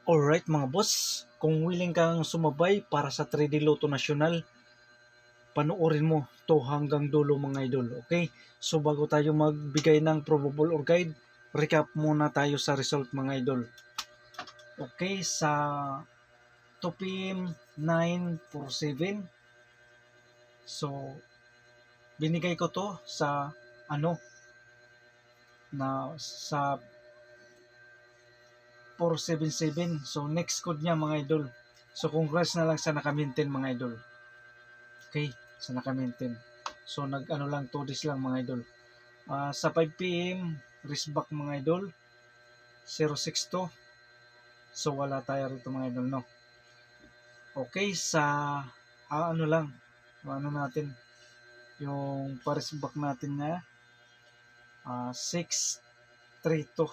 Alright mga boss, kung willing kang sumabay para sa 3D Lotto National, panoorin mo to hanggang dulo mga idol. Okay? So bago tayo magbigay ng probable or guide, recap muna tayo sa result mga idol. Okay, sa 2 PM 947. So binigay ko to sa sa 477. So next code niya mga idol. So congrats na lang sa naka-maintain mga idol. Okay, sa naka-maintain. So nag-ano lang 2 days lang mga idol. Sa 5 PM wrist back mga idol 062. So wala tayo rito mga idol, no. Okay, sa ano lang, ano natin yung pa-wrist back natin na 632.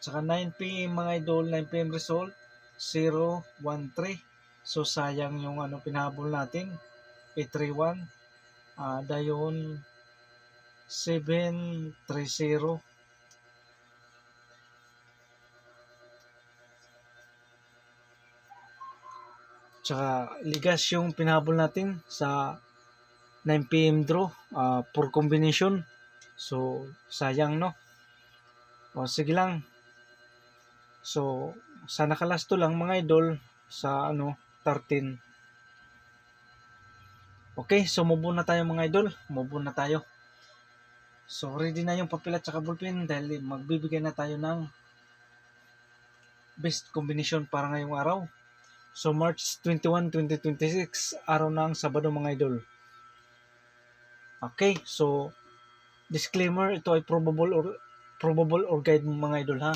Saka 9 PM mga idol, 9 PM result 013. So sayang yung pinahabol natin 831. Dayon 730. Tsaka ligas yung pinahabol natin sa 9 PM draw for combination. So sayang, no. O sige lang. So sa nakalasto lang mga idol sa 13. Okay, so move on na tayo mga idol. Move on na tayo. So ready na yung papel at saka ballpen dahil magbibigay na tayo ng best combination para ngayong araw. So March 21, 2026, araw ng Sabado mga idol. Okay, so disclaimer, ito ay probable or guide mga idol ha.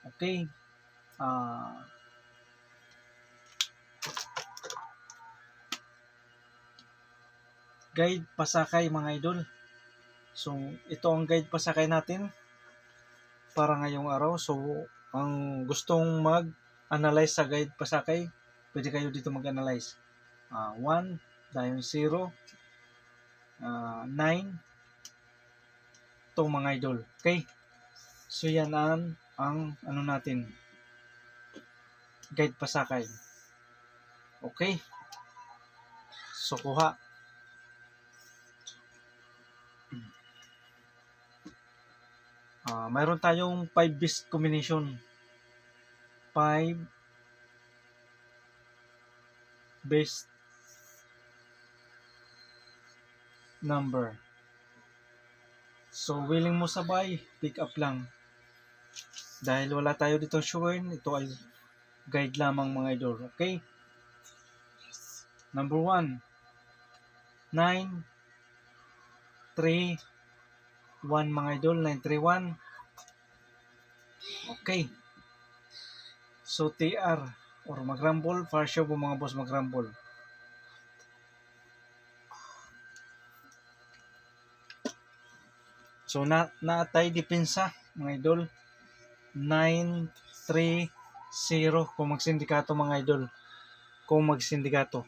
Okay. Guide pasakay mga idol. So ito ang guide pasakay natin para ngayong araw. So ang gustong mag-analyze sa guide pasakay, pwede kayo dito mag-analyze. 1, dayon 0, 9, to mga idol. Okay? So yan ang natin, guide pasakay. Okay? So kuha. Mayroon tayong 5 best combination. 5 best number. So willing mo sabay, pick up lang. Dahil wala tayo dito sure, ito ay guide lamang mga idol. Okay? Number 1, 9, 3, 1 mga idol, 931. Okay. So TR or mag-rumble, far show po mga boss mag-rumble. So naatay depensa mga idol. 930 kung magsindikato mga idol. Kung magsindikato.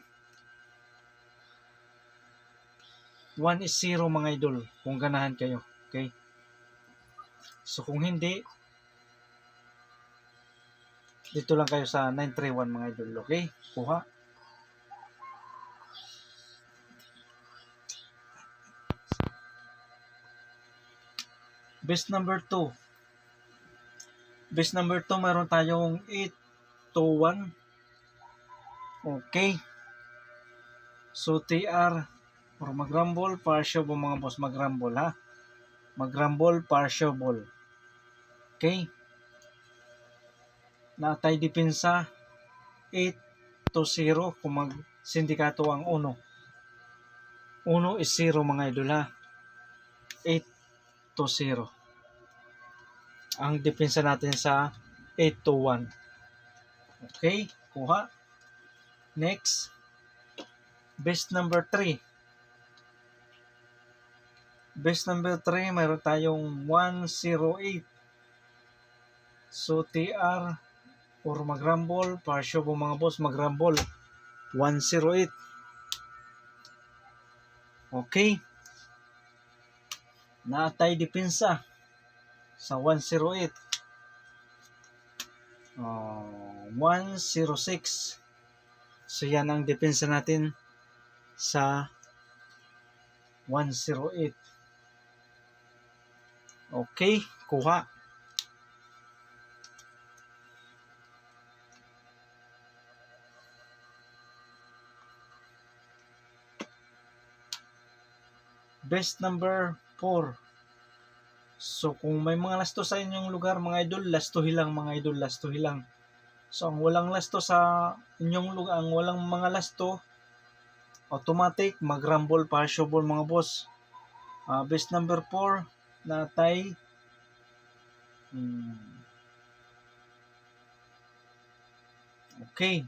1 is 0 mga idol kung ganahan kayo. Okay? So kung hindi, dito lang kayo sa 931 mga idol. Okay? Kuha. Best number 2. Best number 2, mayroon tayong 821. Okay. So TR or mag-rumble, partial po mga boss mag-rumble ha. Mag-rumble, partial ball. Okay. Natay depensa 8-0 kung mag-sindikato ang 1. 1 is 0 mga idol ha. 8-0. Ang depensa natin sa 8-1. Okay, kuha. Next, best number 3. Best number 3, mayroon tayong 108. So TR or mag-rumble, partial po mga boss mag-rumble, 108. Okay. Naatay depensa sa 108. 106. So yan ang depensa natin sa 108. Okay, kuha. Best number 4. So kung may mga lasto sa inyong lugar mga idol, lastuhin lang mga idol, lastuhin lang. So ang walang lasto sa inyong lugar, ang walang mga lasto, automatic mag-rumble possible mga boss. Best number 4 natay okay.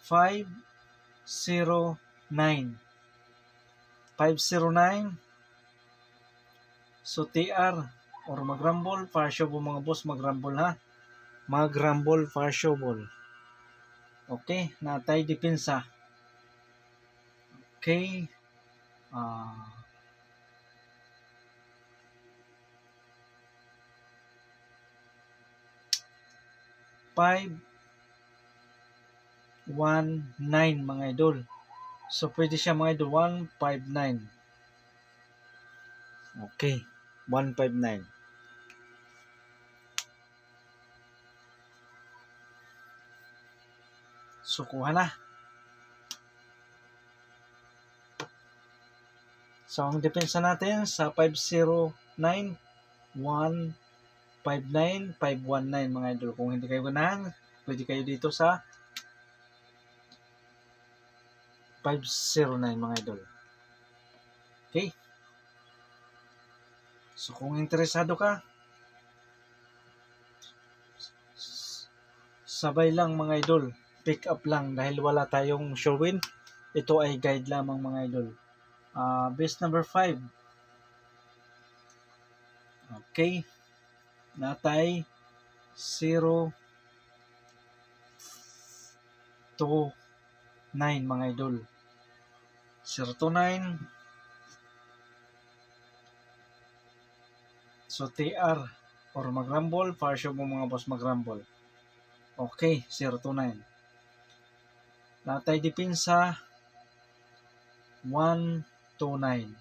509. 509. So TR or mag-rumble possible mga boss, mag-rumble ha. Mag-rumble possible. Okay, natay depensa. Okay. 519 mga idol. So pwede siya mga idol 159. Okay, 159. So kuha na. So ang depensa natin sa 509, 159, 519 mga idol. Kung hindi kayo ganahan, pwede kayo dito sa 509 mga idol. Okay? So kung interesado ka, sabay lang mga idol. Pick up lang dahil wala tayong sure win. Ito ay guide lamang mga idol. Best number 5. Okay. Natay 0 to 9 mga idol. 0 to 9. So TR or mag-rumble, partial mo mga boss mag-rumble. Okay, 0 to 9. Natay depensa 1 to 9.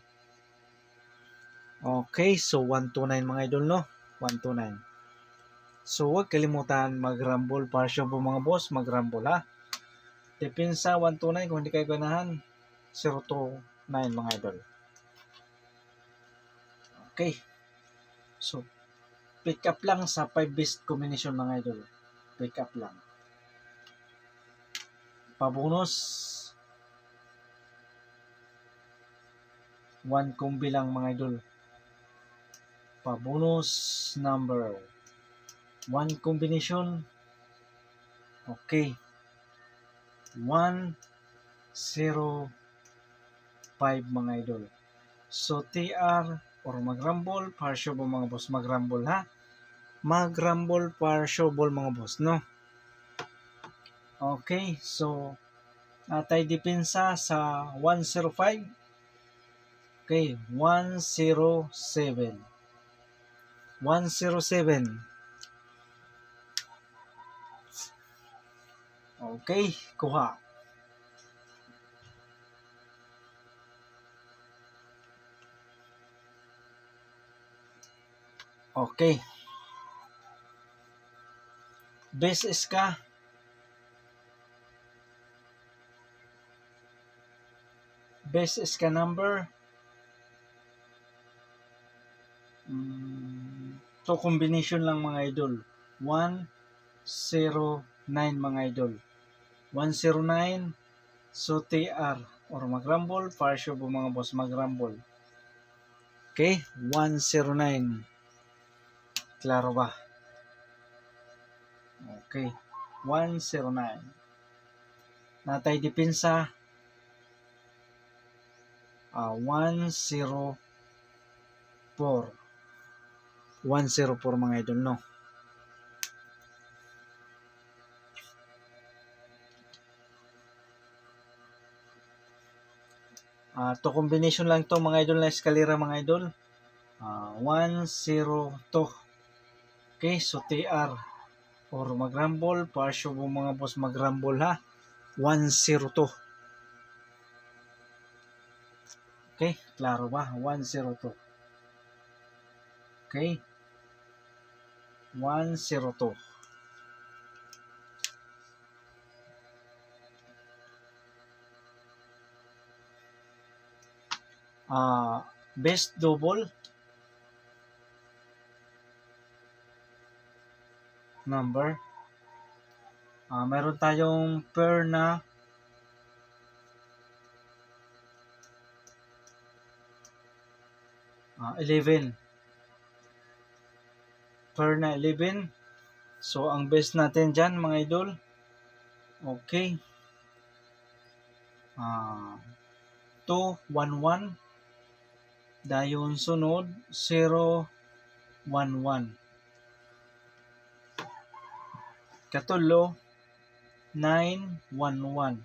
Okay, so 1 to 9 mga idol no. 1 to 9. So huwag kalimutan mag-rumble, partial mo mga boss, mag-rumble ha. Depensa 1 to 9, kung hindi kayo ganahan 0 to 9 mga idol. Okay. So pick up lang sa 5 best combination mga idol. Pick up lang. Pabonus 1 combi lang mga idol. Pabonus number 1 combination. Okay. 105 mga idol. So TR or mag-rumble, partial mga boss, mag-rumble ha. Mag-rumble, partial mga boss, no? Okay, so natay depensa sa 105. Okay, 107. 107. Okay, kuha. Okay. Best is ka. Best is ka number. So combination lang mga idol. 109 mga idol. 109. So TR or mag-rumble, partial po mga boss, mag-rumble. Okay, 109. Klaro ba? Okay, 109. Natay depensa 104. 104 mga idol, no? To combination lang to mga idol na eskalera mga idol. 102. Okay, so TR or mag-rumble, partial po mga boss mag-rumble ha. 1-0 to. Okay, klaro ba? 1-0 to. Okay. 1-0 to. Best double number. Meron tayong pair na 11. Pair na 11. So, ang best natin dyan, mga idol. Okay. 2-1-1. Dayon sunod, 0-1-1. Katulo, 9-1-1.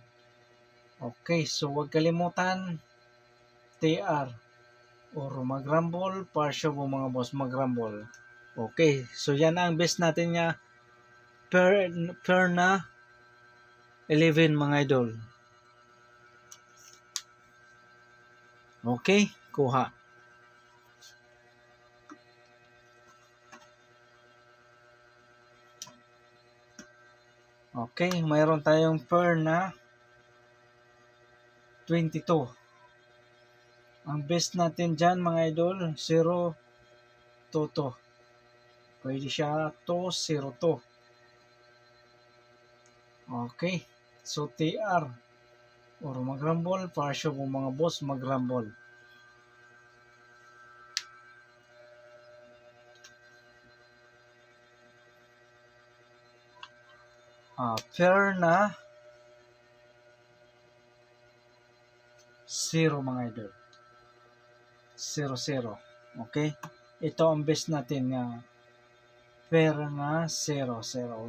Okay, so huwag kalimutan, TR or mag-rumble, partial po mga boss mag-rumble. Okay, so yan ang best natin nga pair na 11 mga idol. Okay, kuha. Okay, mayroon tayong pair na 22. Ang best natin dyan mga idol, 0-2. Pwede siya 2-0. Okay, so TR or mag-rumble, partial po mga boss mag-rumble. Pair na 0 mga idol. 0-0. Okay? Ito ang best natin nga pair nga 0-0.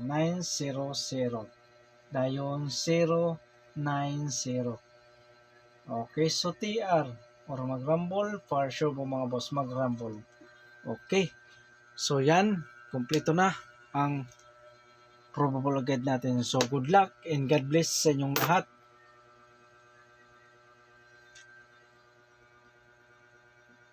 9-0-0. Dayon 0-9-0. Okay, so TR or mag-rumble, partial po mga boss mag-rumble. Okay. So yan, kumpleto na ang probable guide natin. So good luck and God bless sa inyong lahat.